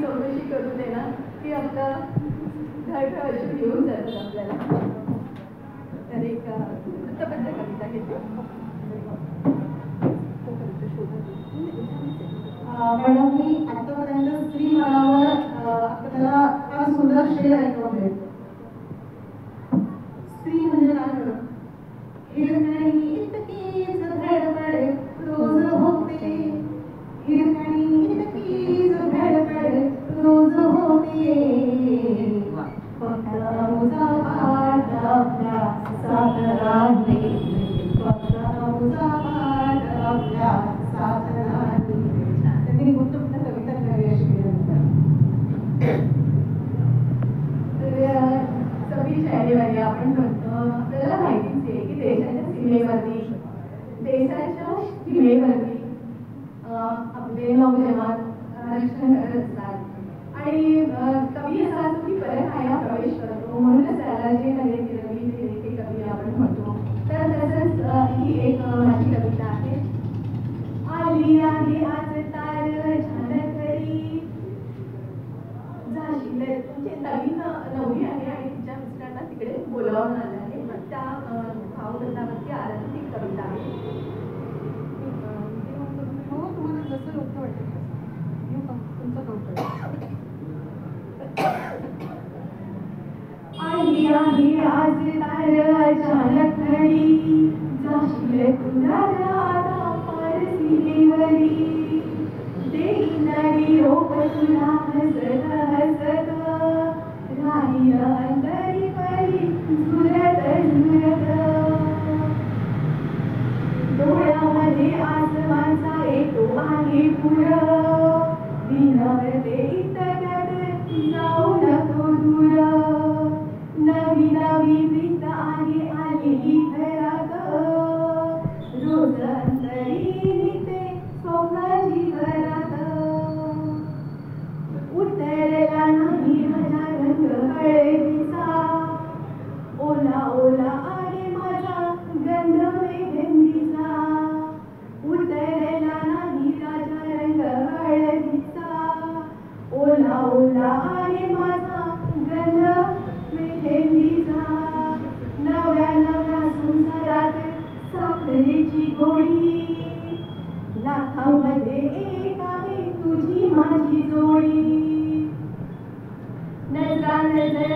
चौकशी करू दे ना की आपलं घर वर्ष घेऊन जातात आपल्याला. तर एक वृत्तपत्र कविता घेते. मॅडम, मी आतापर्यंत स्त्री मनावर आपल्याला फार सुंदर शेर ऐकून भेटतो. स्त्री म्हणजे काय मॅडम? हिरकणी इतकीच धडपड रोज होते, हिरकणी इतकीच धडपड रोज होते, फक्त मुजा पाठ आपल्या साथ राहते, फक्त मुजा पाठ आपल्या साथ राहते. त्यांनी गुंतवणूक कविता करावी अशी तर 26 जानेवारी आपण म्हणतो, आपल्याला माहितीच आहे की देशाच्या सीमेवरती आपले नौजवान रक्षण करत असतात आणि कवी असा असतो की परखाया प्रवेश करतो, म्हणूनच त्याला जे नवे किरवी ते कवी आपण म्हणतो. तर तसंच ही एक माझी कविता आहे. आली आहे आज तार झालकडी, झाशील म्हणजे नवीन नवरी आहे आणि तिच्या मिस्टरांना तिकडे बोलावून आलं आहे. त्या भावगीतावरती आधारित एक कविता आहे. तुम्हाला जसं योग्य वाटेल तुमचं कौतुक. आली आहे आज तार झालकडी, झाशील तुला राधा पारसिकेवरी, देईनारी रोप तुला हसत हसत, राही अंतरी परी झुरत झुरत, डोळ्यामध्ये आसमानचा येतो आहे पूर, विनवते इतकत जाऊ नको दूर, नवी नवी प्रीत आहे आलेली घरात, रोज अंतरी निघते स्वप्नाची घरात, उतरला नाही माझा रंग हळदीचा, ओला ओला आहे माझा गंध मेहंदीचा, उतरला नाही माझा रंग हळदीचा, ओला ओला आहे माझा गंध मेहंदीचा, नव्या नव्या संसारात साखरेची गोळी, लाखामध्ये एक आहे तुझी माझी जोडी, नजरा नजर